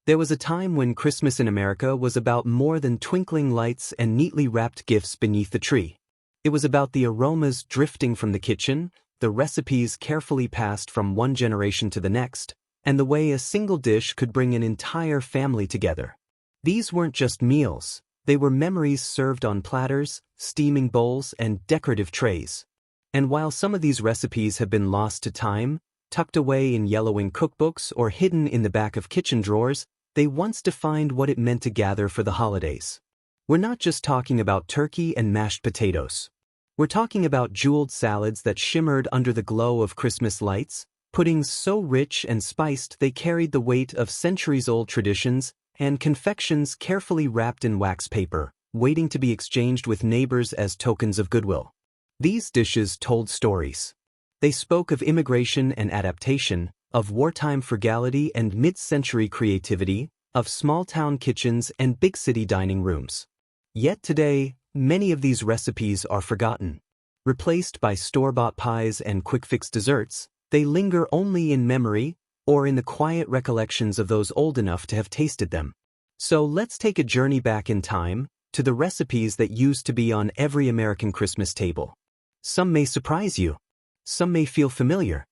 There was a time when Christmas in America was about more than twinkling lights and neatly wrapped gifts beneath the tree. It was about the aromas drifting from the kitchen, the recipes carefully passed from one generation to the next, and the way a single dish could bring an entire family together. These weren't just meals, they were memories served on platters, steaming bowls, and decorative trays. And while some of these recipes have been lost to time, tucked away in yellowing cookbooks or hidden in the back of kitchen drawers, they once defined what it meant to gather for the holidays. We're not just talking about turkey and mashed potatoes. We're talking about jeweled salads that shimmered under the glow of Christmas lights, puddings so rich and spiced they carried the weight of centuries-old traditions, and confections carefully wrapped in wax paper, waiting to be exchanged with neighbors as tokens of goodwill. These dishes told stories. They spoke of immigration and adaptation, of wartime frugality and mid-century creativity, of small-town kitchens and big-city dining rooms. Yet today, many of these recipes are forgotten. Replaced by store-bought pies and quick-fix desserts, they linger only in memory or in the quiet recollections of those old enough to have tasted them. So let's take a journey back in time, to the recipes that used to be on every American Christmas table. Some may surprise you. Some may feel familiar.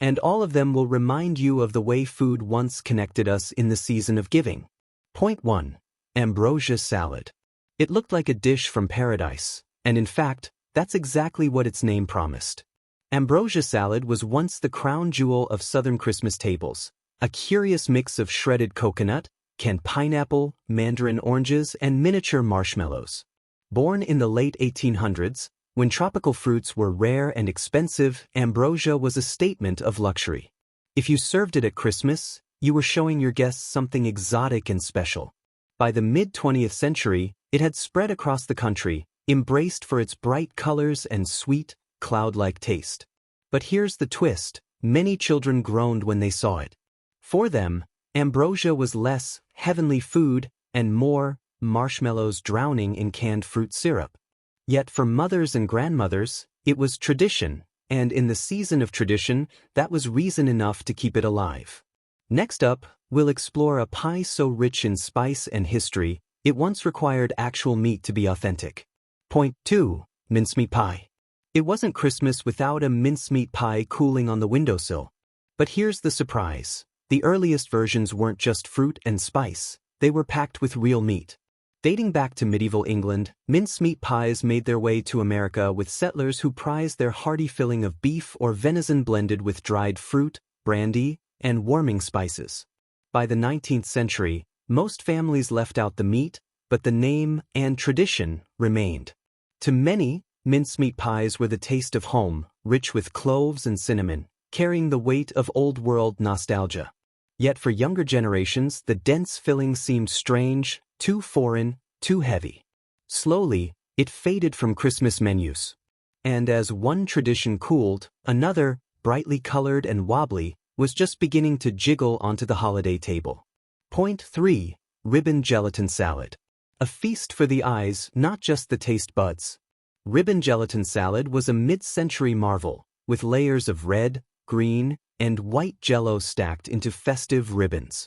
And all of them will remind you of the way food once connected us in the season of giving. Point 1. Ambrosia salad. It looked like a dish from paradise, and in fact, that's exactly what its name promised. Ambrosia salad was once the crown jewel of Southern Christmas tables, a curious mix of shredded coconut, canned pineapple, mandarin oranges, and miniature marshmallows. Born in the late 1800s, when tropical fruits were rare and expensive, ambrosia was a statement of luxury. If you served it at Christmas, you were showing your guests something exotic and special. By the mid-20th century, it had spread across the country, embraced for its bright colors and sweet, cloud-like taste. But here's the twist: many children groaned when they saw it. For them, ambrosia was less heavenly food and more marshmallows drowning in canned fruit syrup. Yet for mothers and grandmothers, it was tradition, and in the season of tradition, that was reason enough to keep it alive. Next up, we'll explore a pie so rich in spice and history, it once required actual meat to be authentic. Point 2. Mincemeat pie. It wasn't Christmas without a mincemeat pie cooling on the windowsill. But here's the surprise. The earliest versions weren't just fruit and spice, they were packed with real meat. Dating back to medieval England, mincemeat pies made their way to America with settlers who prized their hearty filling of beef or venison blended with dried fruit, brandy, and warming spices. By the 19th century, most families left out the meat, but the name and tradition remained. To many, mincemeat pies were the taste of home, rich with cloves and cinnamon, carrying the weight of old-world nostalgia. Yet for younger generations, the dense filling seemed strange, too foreign, too heavy. Slowly, it faded from Christmas menus. And as one tradition cooled, another, brightly colored and wobbly, was just beginning to jiggle onto the holiday table. Point 3. Ribbon gelatin salad. A feast for the eyes, not just the taste buds. Ribbon gelatin salad was a mid-century marvel, with layers of red, green, and white Jell-O stacked into festive ribbons.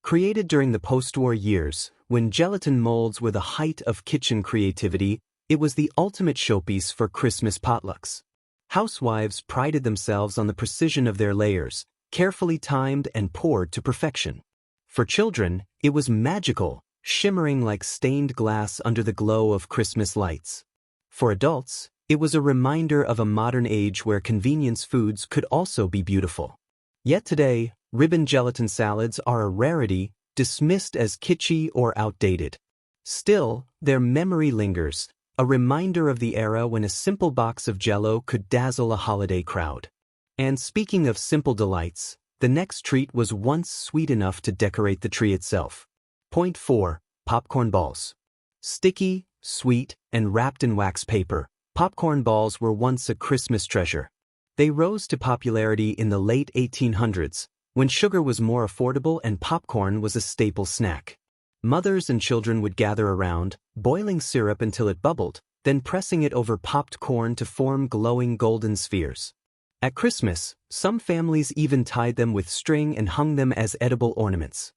Created during the post-war years, when gelatin molds were the height of kitchen creativity, it was the ultimate showpiece for Christmas potlucks. Housewives prided themselves on the precision of their layers, carefully timed and poured to perfection. For children, it was magical, shimmering like stained glass under the glow of Christmas lights. For adults, it was a reminder of a modern age where convenience foods could also be beautiful. Yet today, ribbon gelatin salads are a rarity, dismissed as kitschy or outdated. Still, their memory lingers, a reminder of the era when a simple box of Jell-O could dazzle a holiday crowd. And speaking of simple delights, the next treat was once sweet enough to decorate the tree itself. Point 4. Popcorn balls. Sticky, sweet, and wrapped in wax paper, popcorn balls were once a Christmas treasure. They rose to popularity in the late 1800s, when sugar was more affordable and popcorn was a staple snack. Mothers and children would gather around, boiling syrup until it bubbled, then pressing it over popped corn to form glowing golden spheres. At Christmas, some families even tied them with string and hung them as edible ornaments.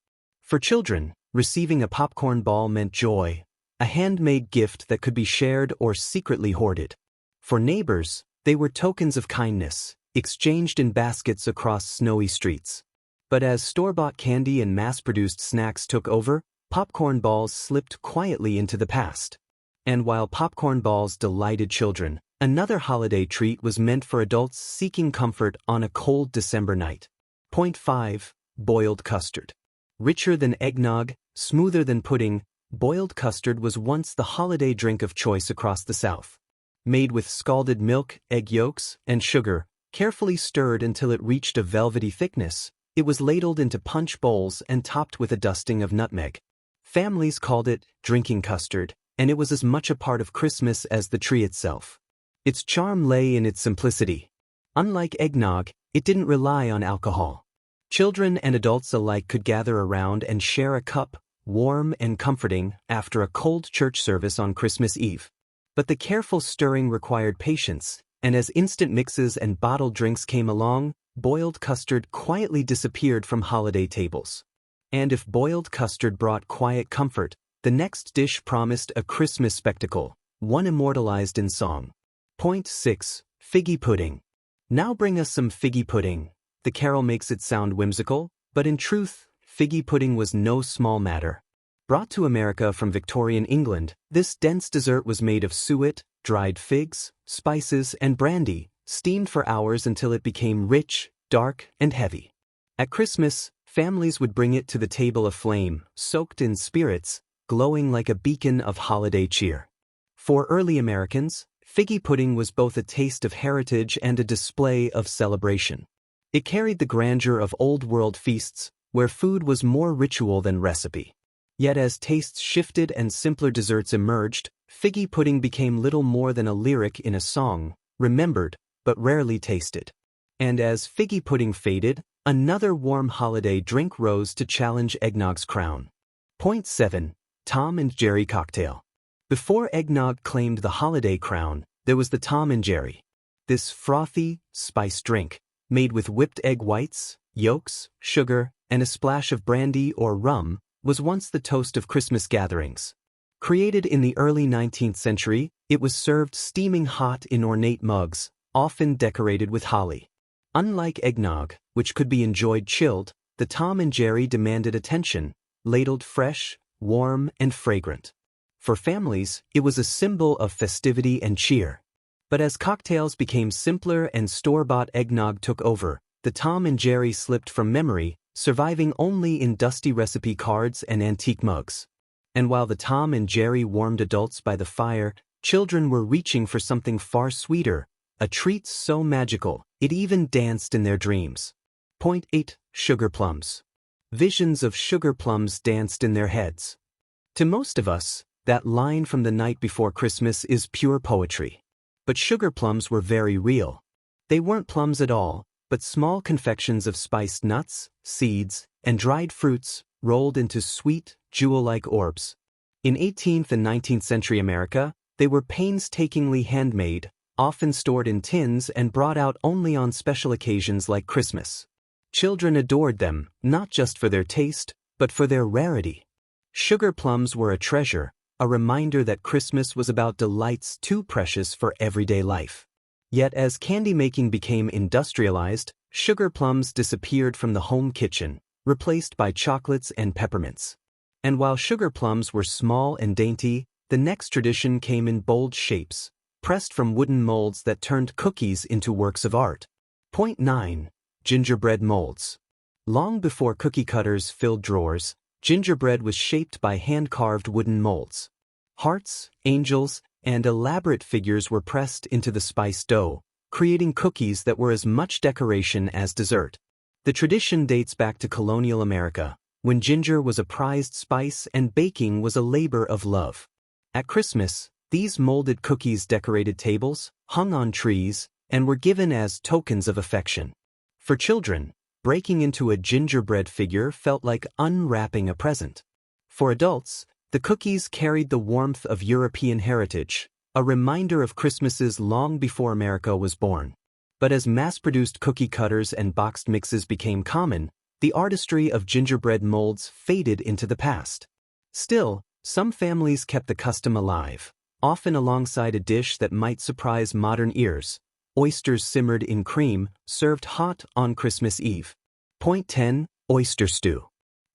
For children, receiving a popcorn ball meant joy, a handmade gift that could be shared or secretly hoarded. For neighbors, they were tokens of kindness, exchanged in baskets across snowy streets. But as store-bought candy and mass-produced snacks took over, popcorn balls slipped quietly into the past. And while popcorn balls delighted children, another holiday treat was meant for adults seeking comfort on a cold December night. Point 5. Boiled custard. Richer than eggnog, smoother than pudding, boiled custard was once the holiday drink of choice across the South. Made with scalded milk, egg yolks, and sugar, carefully stirred until it reached a velvety thickness, it was ladled into punch bowls and topped with a dusting of nutmeg. Families called it drinking custard, and it was as much a part of Christmas as the tree itself. Its charm lay in its simplicity. Unlike eggnog, it didn't rely on alcohol. Children and adults alike could gather around and share a cup, warm and comforting, after a cold church service on Christmas Eve. But the careful stirring required patience, and as instant mixes and bottled drinks came along, boiled custard quietly disappeared from holiday tables. And if boiled custard brought quiet comfort, the next dish promised a Christmas spectacle, one immortalized in song. Point 6. Figgy pudding. Now bring us some figgy pudding. The carol makes it sound whimsical, but in truth, figgy pudding was no small matter. Brought to America from Victorian England, this dense dessert was made of suet, dried figs, spices, and brandy, steamed for hours until it became rich, dark, and heavy. At Christmas, families would bring it to the table aflame, soaked in spirits, glowing like a beacon of holiday cheer. For early Americans, figgy pudding was both a taste of heritage and a display of celebration. It carried the grandeur of old-world feasts, where food was more ritual than recipe. Yet as tastes shifted and simpler desserts emerged, figgy pudding became little more than a lyric in a song, remembered, but rarely tasted. And as figgy pudding faded, another warm holiday drink rose to challenge eggnog's crown. Point 7. Tom and Jerry cocktail. Before eggnog claimed the holiday crown, there was the Tom and Jerry. This frothy, spiced drink, made with whipped egg whites, yolks, sugar, and a splash of brandy or rum, was once the toast of Christmas gatherings. Created in the early 19th century, it was served steaming hot in ornate mugs, often decorated with holly. Unlike eggnog, which could be enjoyed chilled, the Tom and Jerry demanded attention, ladled fresh, warm, and fragrant. For families, it was a symbol of festivity and cheer. But as cocktails became simpler and store-bought eggnog took over, the Tom and Jerry slipped from memory, surviving only in dusty recipe cards and antique mugs. And while the Tom and Jerry warmed adults by the fire, children were reaching for something far sweeter, a treat so magical, it even danced in their dreams. Point 8. Sugar plums. Visions of sugar plums danced in their heads. To most of us, that line from the night before Christmas is pure poetry. But sugar plums were very real. They weren't plums at all, but small confections of spiced nuts, seeds, and dried fruits, rolled into sweet, jewel-like orbs. In 18th and 19th century America, they were painstakingly handmade, often stored in tins and brought out only on special occasions like Christmas. Children adored them, not just for their taste, but for their rarity. Sugar plums were a treasure, a reminder that Christmas was about delights too precious for everyday life. Yet as candy making became industrialized, sugar plums disappeared from the home kitchen, replaced by chocolates and peppermints. And while sugar plums were small and dainty, the next tradition came in bold shapes, pressed from wooden molds that turned cookies into works of art. Point 9. Gingerbread molds. Long before cookie cutters filled drawers, gingerbread was shaped by hand-carved wooden molds. Hearts, angels, and elaborate figures were pressed into the spiced dough, creating cookies that were as much decoration as dessert. The tradition dates back to colonial America, when ginger was a prized spice and baking was a labor of love. At Christmas, these molded cookies decorated tables, hung on trees, and were given as tokens of affection. For children, breaking into a gingerbread figure felt like unwrapping a present. For adults, the cookies carried the warmth of European heritage, a reminder of Christmases long before America was born. But as mass-produced cookie cutters and boxed mixes became common, The artistry of gingerbread molds faded into the past. Still, some families kept the custom alive, often alongside a dish that might surprise modern ears: oysters simmered in cream, served hot on Christmas Eve. Point 10. Oyster stew.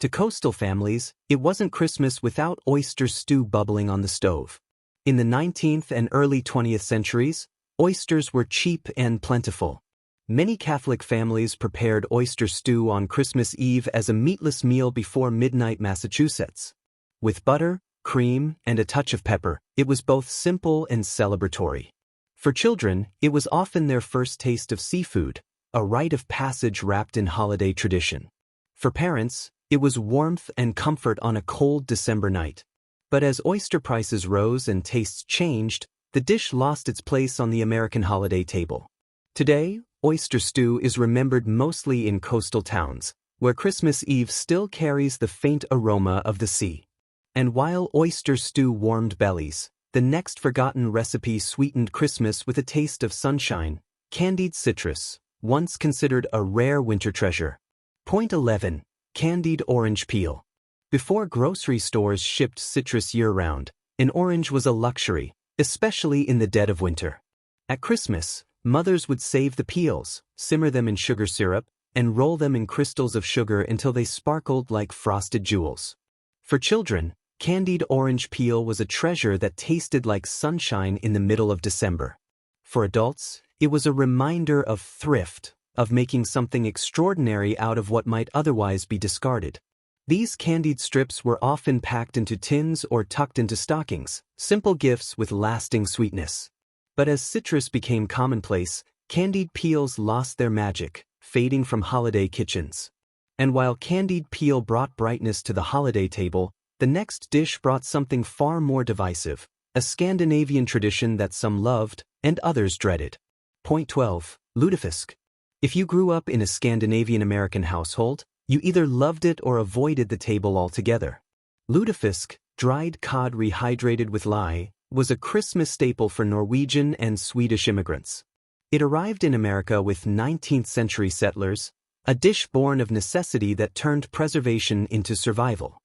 To coastal families, it wasn't Christmas without oyster stew bubbling on the stove. In the 19th and early 20th centuries, oysters were cheap and plentiful. Many Catholic families prepared oyster stew on Christmas Eve as a meatless meal before midnight Massachusetts. With butter, cream, and a touch of pepper, it was both simple and celebratory. For children, it was often their first taste of seafood, a rite of passage wrapped in holiday tradition. For parents, it was warmth and comfort on a cold December night. But as oyster prices rose and tastes changed, the dish lost its place on the American holiday table. Today, oyster stew is remembered mostly in coastal towns, where Christmas Eve still carries the faint aroma of the sea. And while oyster stew warmed bellies, the next forgotten recipe sweetened Christmas with a taste of sunshine: candied citrus, once considered a rare winter treasure. Point 11. Candied orange peel. Before grocery stores shipped citrus year-round, an orange was a luxury, especially in the dead of winter. At Christmas, mothers would save the peels, simmer them in sugar syrup, and roll them in crystals of sugar until they sparkled like frosted jewels. For children, candied orange peel was a treasure that tasted like sunshine in the middle of December. For adults, it was a reminder of thrift, of making something extraordinary out of what might otherwise be discarded. These candied strips were often packed into tins or tucked into stockings, simple gifts with lasting sweetness. But as citrus became commonplace, candied peels lost their magic, fading from holiday kitchens. And while candied peel brought brightness to the holiday table, the next dish brought something far more divisive: a Scandinavian tradition that some loved and others dreaded. Point 12. Lutefisk. If you grew up in a Scandinavian American household, you either loved it or avoided the table altogether. Lutefisk, dried cod rehydrated with lye, was a Christmas staple for Norwegian and Swedish immigrants. It arrived in America with 19th-century settlers, a dish born of necessity that turned preservation into survival.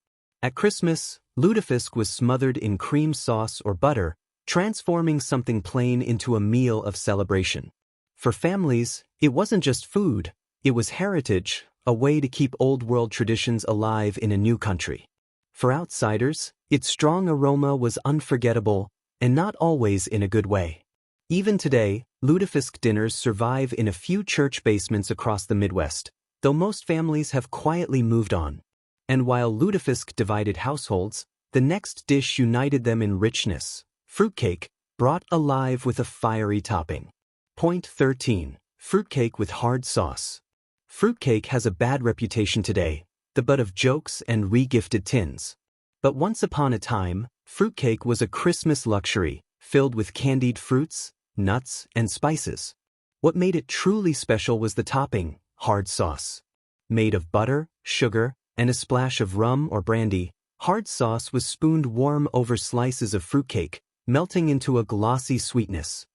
At Christmas, lutefisk was smothered in cream sauce or butter, transforming something plain into a meal of celebration. For families, it wasn't just food, it was heritage, a way to keep old-world traditions alive in a new country. For outsiders, its strong aroma was unforgettable, and not always in a good way. Even today, lutefisk dinners survive in a few church basements across the Midwest, though most families have quietly moved on. And while lutefisk divided households, the next dish united them in richness: fruitcake, brought alive with a fiery topping. Point 13. Fruitcake with hard sauce. Fruitcake has a bad reputation today, the butt of jokes and re-gifted tins. But once upon a time, fruitcake was a Christmas luxury, filled with candied fruits, nuts, and spices. What made it truly special was the topping: hard sauce. Made of butter, sugar, and a splash of rum or brandy, hard sauce was spooned warm over slices of fruitcake, melting into a glossy sweetness.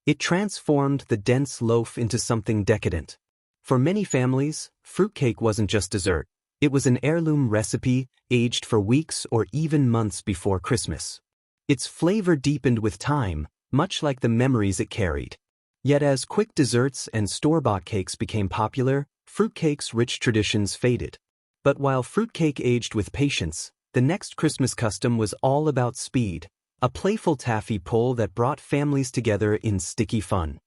It transformed the dense loaf into something decadent. For many families, fruitcake wasn't just dessert. It was an heirloom recipe, aged for weeks or even months before Christmas. Its flavor deepened with time, much like the memories it carried. Yet as quick desserts and store-bought cakes became popular, fruitcake's rich traditions faded. But while fruitcake aged with patience, the next Christmas custom was all about speed: a playful taffy pull that brought families together in sticky fun.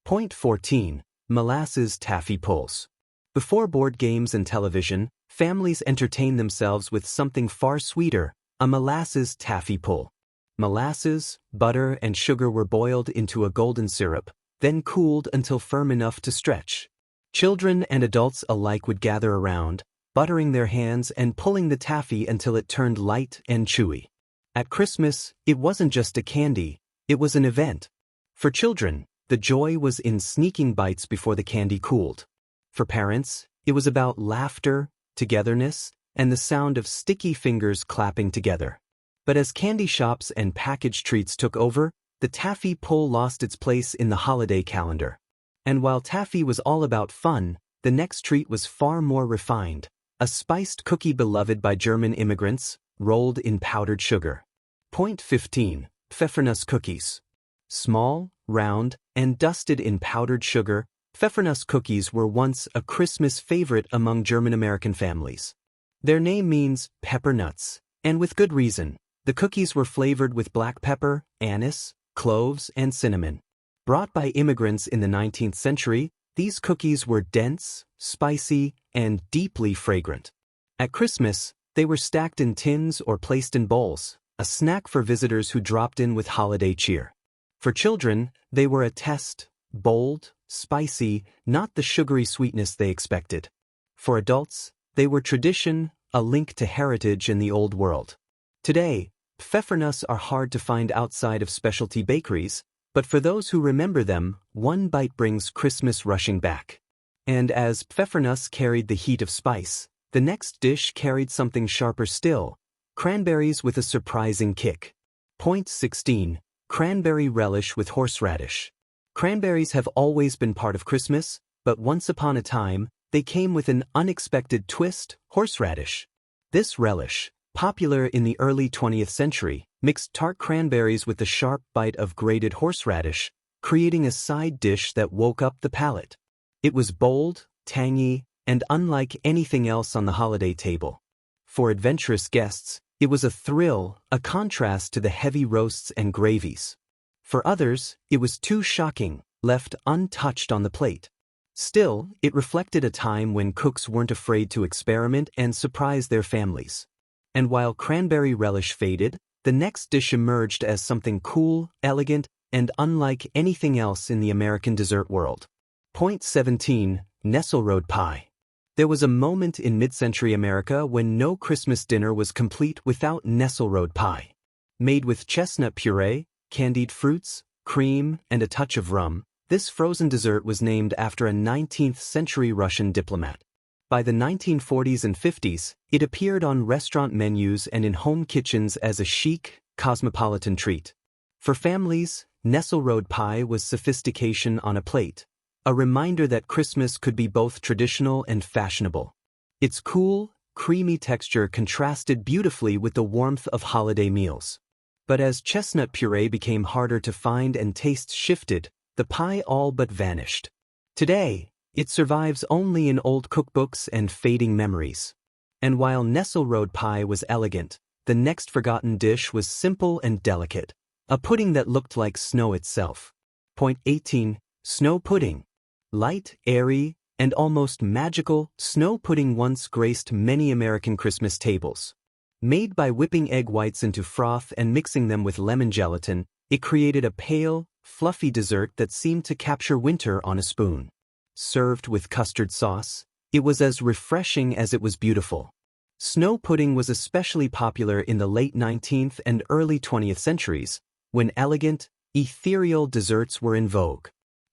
Point 14. Molasses taffy pulls. Before board games and television, families entertained themselves with something far sweeter: a molasses taffy pull. Molasses, butter, and sugar were boiled into a golden syrup, then cooled until firm enough to stretch. Children and adults alike would gather around, buttering their hands and pulling the taffy until it turned light and chewy. At Christmas, it wasn't just a candy, it was an event. For children, the joy was in sneaking bites before the candy cooled. For parents, it was about laughter, togetherness, and the sound of sticky fingers clapping together. But as candy shops and packaged treats took over, the taffy pull lost its place in the holiday calendar. And while taffy was all about fun, the next treat was far more refined: a spiced cookie beloved by German immigrants, rolled in powdered sugar. Point 15. Pfeffernuss cookies. Small, round, and dusted in powdered sugar, pfeffernuss cookies were once a Christmas favorite among German-American families. Their name means pepper nuts, and with good reason. The cookies were flavored with black pepper, anise, cloves, and cinnamon. Brought by immigrants in the 19th century, these cookies were dense, spicy, and deeply fragrant. At Christmas, they were stacked in tins or placed in bowls, a snack for visitors who dropped in with holiday cheer. For children, they were a test, bold, spicy, not the sugary sweetness they expected. For adults, they were tradition, a link to heritage in the old world. Today, pfeffernuss are hard to find outside of specialty bakeries, but for those who remember them, one bite brings Christmas rushing back. And as pfeffernuss carried the heat of spice, the next dish carried something sharper still, cranberries with a surprising kick. Point 16. Cranberry relish with horseradish. Cranberries have always been part of Christmas, but once upon a time, they came with an unexpected twist: horseradish. This relish, popular in the early 20th century, mixed tart cranberries with the sharp bite of grated horseradish, creating a side dish that woke up the palate. It was bold, tangy, and unlike anything else on the holiday table. For adventurous guests, it was a thrill, a contrast to the heavy roasts and gravies. For others, it was too shocking, left untouched on the plate. Still, it reflected a time when cooks weren't afraid to experiment and surprise their families. And while cranberry relish faded, the next dish emerged as something cool, elegant, and unlike anything else in the American dessert world. Point 17. Nesselrode pie. There was a moment in mid-century America when no Christmas dinner was complete without nesselrode pie. Made with chestnut puree, candied fruits, cream, and a touch of rum, this frozen dessert was named after a 19th-century Russian diplomat. By the 1940s and 50s, it appeared on restaurant menus and in home kitchens as a chic, cosmopolitan treat. For families, nesselrode pie was sophistication on a plate, a reminder that Christmas could be both traditional and fashionable. Its cool, creamy texture contrasted beautifully with the warmth of holiday meals. But as chestnut puree became harder to find and tastes shifted, the pie all but vanished. Today, it survives only in old cookbooks and fading memories. And while nesselrode pie was elegant, the next forgotten dish was simple and delicate, a pudding that looked like snow itself. Point 18. Snow pudding. Light, airy, and almost magical, snow pudding once graced many American Christmas tables. Made by whipping egg whites into froth and mixing them with lemon gelatin, it created a pale, fluffy dessert that seemed to capture winter on a spoon. Served with custard sauce, it was as refreshing as it was beautiful. Snow pudding was especially popular in the late 19th and early 20th centuries, when elegant, ethereal desserts were in vogue.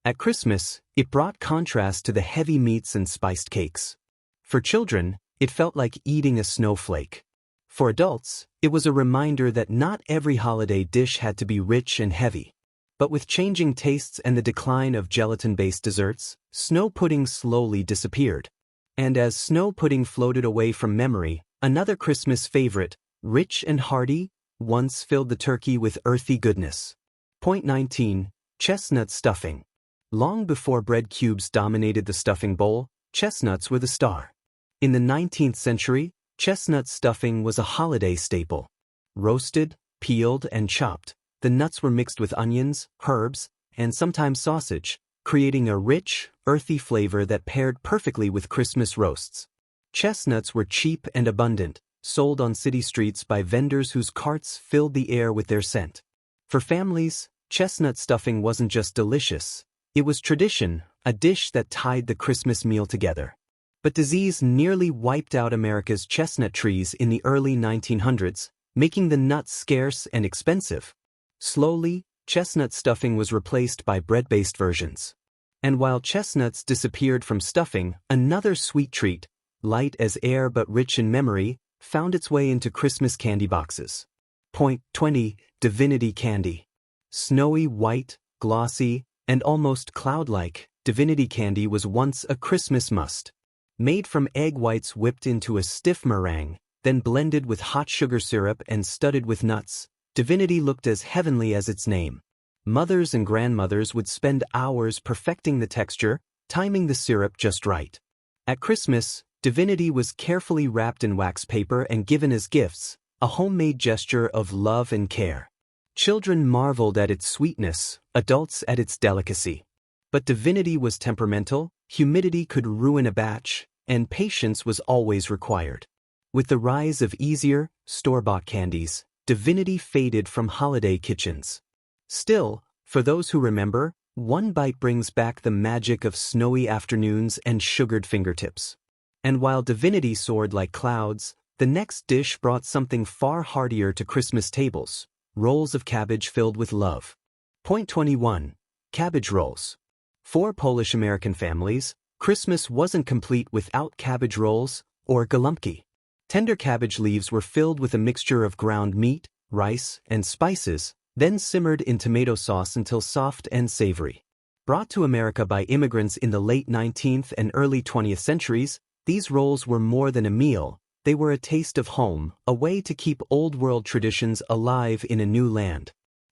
At Christmas, it brought contrast to the heavy meats and spiced cakes. For children, it felt like eating a snowflake. For adults, it was a reminder that not every holiday dish had to be rich and heavy. But with changing tastes and the decline of gelatin-based desserts, snow pudding slowly disappeared. And as snow pudding floated away from memory, another Christmas favorite, rich and hearty, once filled the turkey with earthy goodness. Point 19. Chestnut stuffing. Long before bread cubes dominated the stuffing bowl, chestnuts were the star. In the 19th century, chestnut stuffing was a holiday staple. Roasted, peeled, and chopped, the nuts were mixed with onions, herbs, and sometimes sausage, creating a rich, earthy flavor that paired perfectly with Christmas roasts. Chestnuts were cheap and abundant, sold on city streets by vendors whose carts filled the air with their scent. For families, chestnut stuffing wasn't just delicious, it was tradition, a dish that tied the Christmas meal together. But disease nearly wiped out America's chestnut trees in the early 1900s, making the nut scarce and expensive. Slowly, chestnut stuffing was replaced by bread-based versions. And while chestnuts disappeared from stuffing, another sweet treat, light as air but rich in memory, found its way into Christmas candy boxes. Point 20. Divinity candy. Snowy white, glossy, and almost cloud-like, divinity candy was once a Christmas must. Made from egg whites whipped into a stiff meringue, then blended with hot sugar syrup and studded with nuts, divinity looked as heavenly as its name. Mothers and grandmothers would spend hours perfecting the texture, timing the syrup just right. At Christmas, divinity was carefully wrapped in wax paper and given as gifts, a homemade gesture of love and care. Children marveled at its sweetness, adults at its delicacy. But divinity was temperamental, humidity could ruin a batch, and patience was always required. With the rise of easier, store-bought candies, divinity faded from holiday kitchens. Still, for those who remember, one bite brings back the magic of snowy afternoons and sugared fingertips. And while divinity soared like clouds, the next dish brought something far heartier to Christmas tables: rolls of cabbage filled with love. Point 21. Cabbage rolls. For Polish-American families, Christmas wasn't complete without cabbage rolls, or galumpki. Tender cabbage leaves were filled with a mixture of ground meat, rice, and spices, then simmered in tomato sauce until soft and savory. Brought to America by immigrants in the late 19th and early 20th centuries, these rolls were more than a meal. They were a taste of home, a way to keep old-world traditions alive in a new land.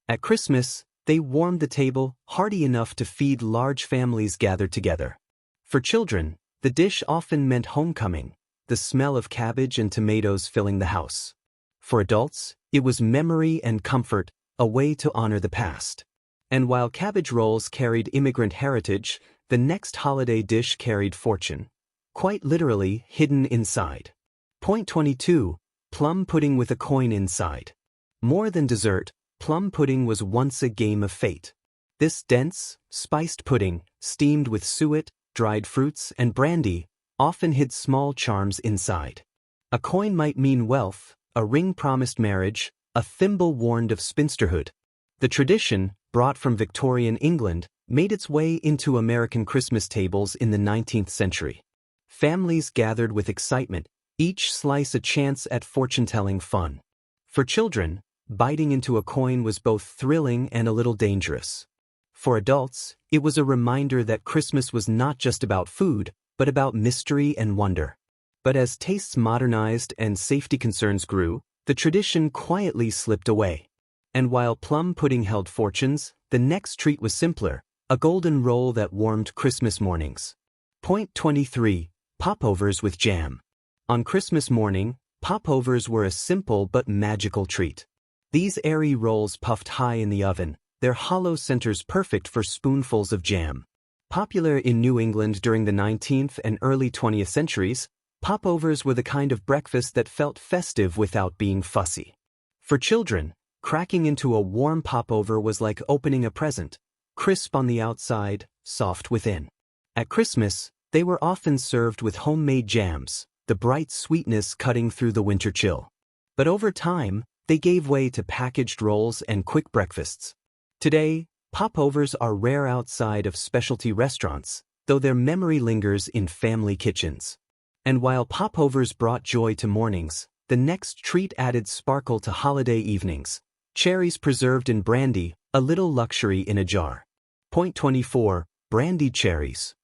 At Christmas, they warmed the table, hearty enough to feed large families gathered together. For children, the dish often meant homecoming, the smell of cabbage and tomatoes filling the house. For adults, it was memory and comfort, a way to honor the past. And while cabbage rolls carried immigrant heritage, the next holiday dish carried fortune. Quite literally, hidden inside. Point 22. Plum pudding with a coin inside. More than dessert, plum pudding was once a game of fate. This dense, spiced pudding, steamed with suet, dried fruits, and brandy, often hid small charms inside. A coin might mean wealth, a ring promised marriage, a thimble warned of spinsterhood. The tradition, brought from Victorian England, made its way into American Christmas tables in the 19th century. Families gathered with excitement, each slice a chance at fortune-telling fun. For children, biting into a coin was both thrilling and a little dangerous. For adults, it was a reminder that Christmas was not just about food, but about mystery and wonder. But as tastes modernized and safety concerns grew, the tradition quietly slipped away. And while plum pudding held fortunes, the next treat was simpler, a golden roll that warmed Christmas mornings. Point 23. Popovers with jam. On Christmas morning, popovers were a simple but magical treat. These airy rolls puffed high in the oven, their hollow centers perfect for spoonfuls of jam. Popular in New England during the 19th and early 20th centuries, popovers were the kind of breakfast that felt festive without being fussy. For children, cracking into a warm popover was like opening a present, crisp on the outside, soft within. At Christmas, they were often served with homemade jams, the bright sweetness cutting through the winter chill. But over time, they gave way to packaged rolls and quick breakfasts. Today, popovers are rare outside of specialty restaurants, though their memory lingers in family kitchens. And while popovers brought joy to mornings, the next treat added sparkle to holiday evenings. Cherries preserved in brandy, a little luxury in a jar. Point 24. Brandied cherries.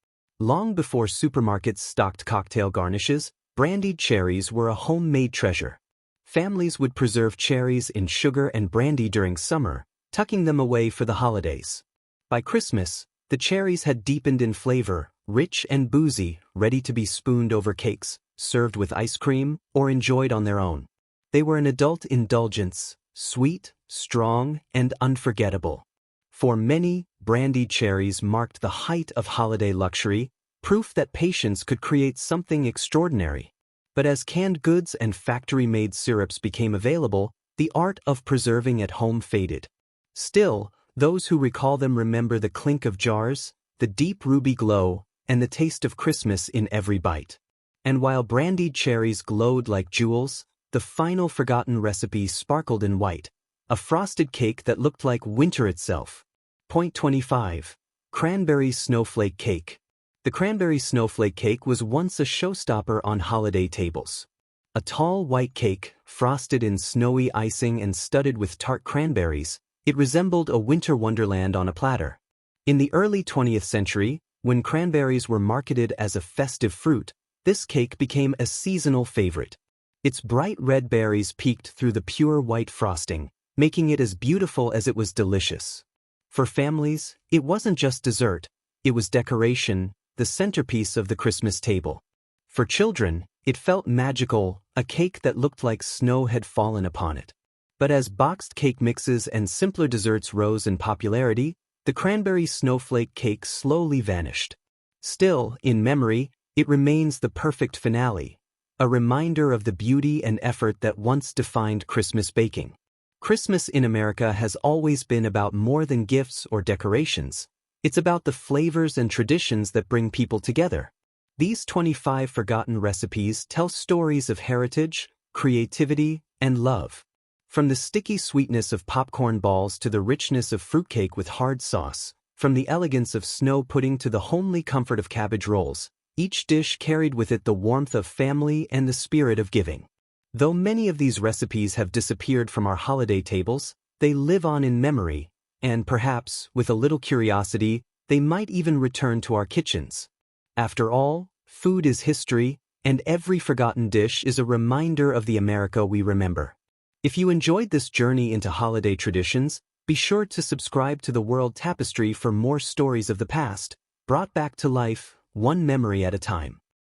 Long before supermarkets stocked cocktail garnishes, brandied cherries were a homemade treasure. Families would preserve cherries in sugar and brandy during summer, tucking them away for the holidays. By Christmas, the cherries had deepened in flavor, rich and boozy, ready to be spooned over cakes, served with ice cream, or enjoyed on their own. They were an adult indulgence, sweet, strong, and unforgettable. For many, brandied cherries marked the height of holiday luxury, proof that patience could create something extraordinary. But as canned goods and factory-made syrups became available, the art of preserving at home faded. Still, those who recall them remember the clink of jars, the deep ruby glow, and the taste of Christmas in every bite. And while brandied cherries glowed like jewels, the final forgotten recipe sparkled in white, a frosted cake that looked like winter itself. Point 25. Cranberry snowflake cake. The cranberry snowflake cake was once a showstopper on holiday tables. A tall white cake, frosted in snowy icing and studded with tart cranberries, it resembled a winter wonderland on a platter. In the early 20th century, when cranberries were marketed as a festive fruit, this cake became a seasonal favorite. Its bright red berries peeked through the pure white frosting, making it as beautiful as it was delicious. For families, it wasn't just dessert, it was decoration, the centerpiece of the Christmas table. For children, it felt magical, a cake that looked like snow had fallen upon it. But as boxed cake mixes and simpler desserts rose in popularity, the cranberry snowflake cake slowly vanished. Still, in memory, it remains the perfect finale, a reminder of the beauty and effort that once defined Christmas baking. Christmas in America has always been about more than gifts or decorations. It's about the flavors and traditions that bring people together. These 25 forgotten recipes tell stories of heritage, creativity, and love. From the sticky sweetness of popcorn balls to the richness of fruitcake with hard sauce, from the elegance of snow pudding to the homely comfort of cabbage rolls, each dish carried with it the warmth of family and the spirit of giving. Though many of these recipes have disappeared from our holiday tables, they live on in memory, and perhaps, with a little curiosity, they might even return to our kitchens. After all, food is history, and every forgotten dish is a reminder of the America we remember. If you enjoyed this journey into holiday traditions, be sure to subscribe to the World Tapestry for more stories of the past, brought back to life, one memory at a time.